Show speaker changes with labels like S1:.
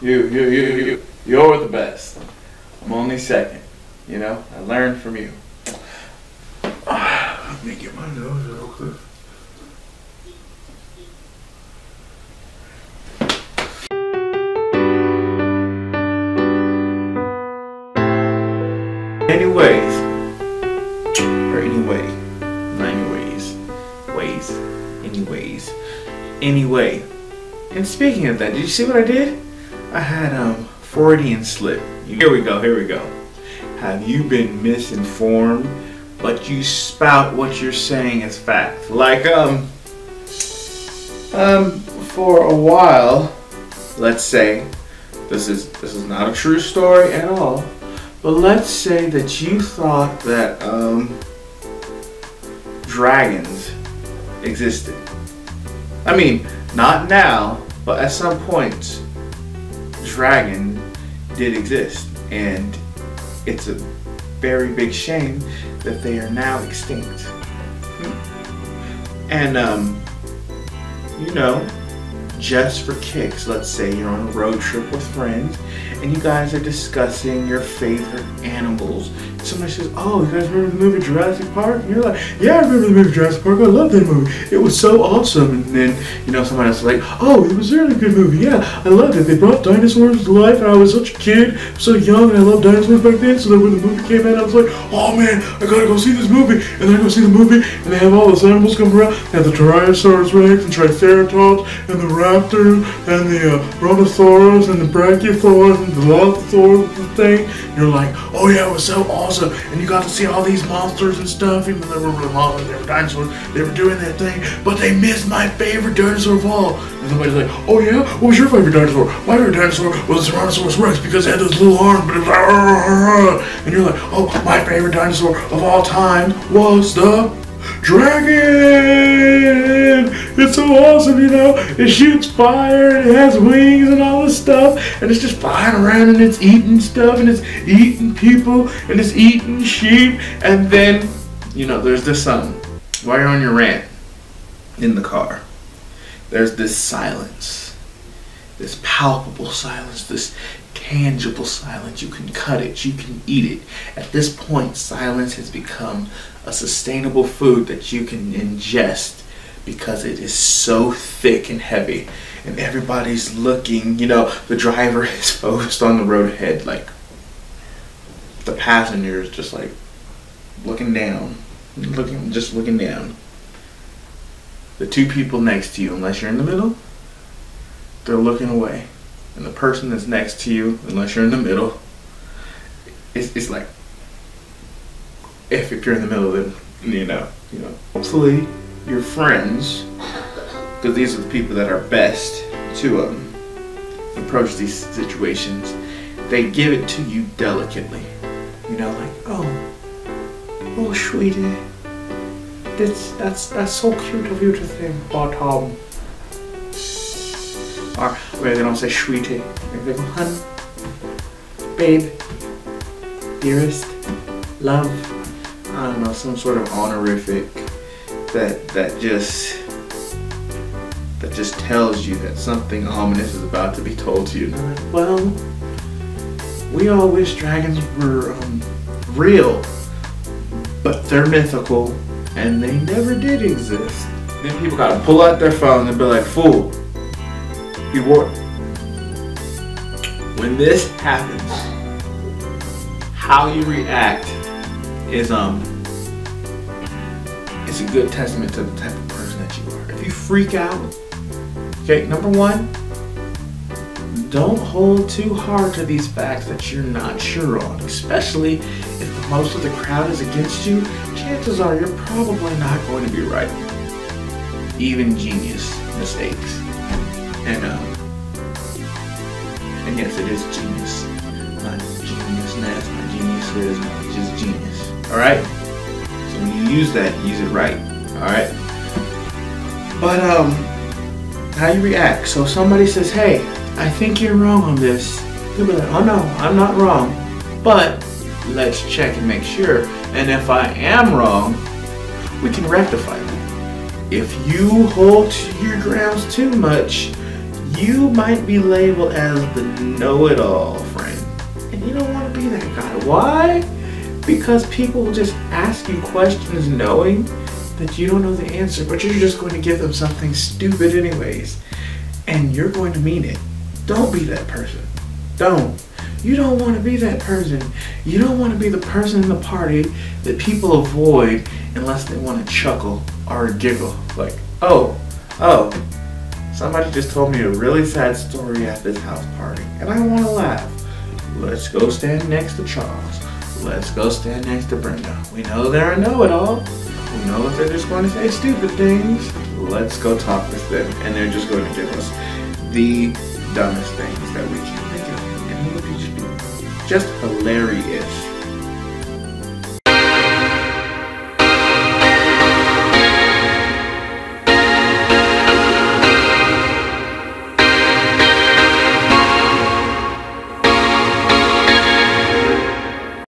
S1: You're the best. I'm only second. You know, I learned from you. Let me get my nose real quick. Anyway, and speaking of that, did you see what I did? I had Freudian slip. Here we go. Have you been misinformed, but you spout what you're saying as fact? Like for a while, let's say, this is not a true story at all, but let's say that you thought that dragons existed. I mean, not now, but at some point, dragon did exist, and it's a very big shame that they are now extinct. And you know, just for kicks, let's say you're on a road trip with friends and you guys are discussing your favorite animals. Somebody says, oh, you guys remember the movie Jurassic Park? And you're like, yeah, I remember the movie Jurassic Park. I love that movie. It was so awesome. And then, you know, somebody else is like, oh, it was a really good movie. Yeah, I loved it. They brought dinosaurs to life, and I was such a kid, so young, and I loved dinosaurs back then. So then when the movie came out, I was like, oh man, I gotta go see this movie. And then I go see the movie, and they have all those animals come around. They have the Tyrannosaurus Rex and Triceratops and the raptors and the Brontosaurus and the Brachiosaurus and the Dilophosaurus and the thing. And you're like, oh yeah, it was so awesome. And you got to see all these monsters and stuff. Even though they were really monsters, they were dinosaurs, they were doing their thing. But they missed my favorite dinosaur of all. And somebody's like, oh yeah, what was your favorite dinosaur? My favorite dinosaur was the Tyrannosaurus Rex because it had those little arms, but it was like, and you're like, oh, my favorite dinosaur of all time was the dragon. It's so awesome, you know. It shoots fire and it has wings and all this stuff, and it's just flying around and it's eating stuff and it's eating people and it's eating sheep. And then, you know, there's this while you're on your rant in the car, there's this silence, this palpable silence, this tangible silence. You can cut it, you can eat it. At this point, silence has become a sustainable food that you can ingest because it is so thick and heavy, and everybody's looking, you know, the driver is focused on the road ahead, like the passenger is just like looking down. The two people next to you, unless you're in the middle, they're looking away. And the person that's next to you, unless you're in the middle, it's like, if you're in the middle, then you know. Hopefully, your friends, because these are the people that are best to approach these situations, they give it to you delicately. You know, like, oh, sweetie, that's so cute of you to think about Or maybe they don't say sweetie, maybe they go hun, babe, dearest, love. I don't know, some sort of honorific that just tells you that something ominous is about to be told to you. Like, well, we all wish dragons were real, but they're mythical and they never did exist. Then people gotta pull out their phone and be like, fool. When this happens, how you react is it's a good testament to the type of person that you are. If you freak out, okay, number one, don't hold too hard to these facts that you're not sure on, especially if most of the crowd is against you. Chances are you're probably not going to be right. Even genius mistakes. And yes, it is genius. Not geniusness, not geniuses, not just genius. Alright? So when you use that, use it right. Alright? But how you react. So somebody says, hey, I think you're wrong on this. You'll be like, oh no, I'm not wrong. But let's check and make sure. And if I am wrong, we can rectify that. If you hold to your grounds too much, You might be labeled as the know-it-all friend, and you don't want to be that guy. Why? Because people will just ask you questions knowing that you don't know the answer, but you're just going to give them something stupid anyways, and you're going to mean it. Don't be that person. Don't. You don't want to be that person. You don't want to be the person in the party that people avoid unless they want to chuckle or giggle. Like, oh, somebody just told me a really sad story at this house party, and I want to laugh. Let's go stand next to Charles. Let's go stand next to Brenda. We know they're a know-it-all. We know that they're just going to say stupid things. Let's go talk with them, and they're just going to give us the dumbest things that we can think of, and it'll be just hilarious.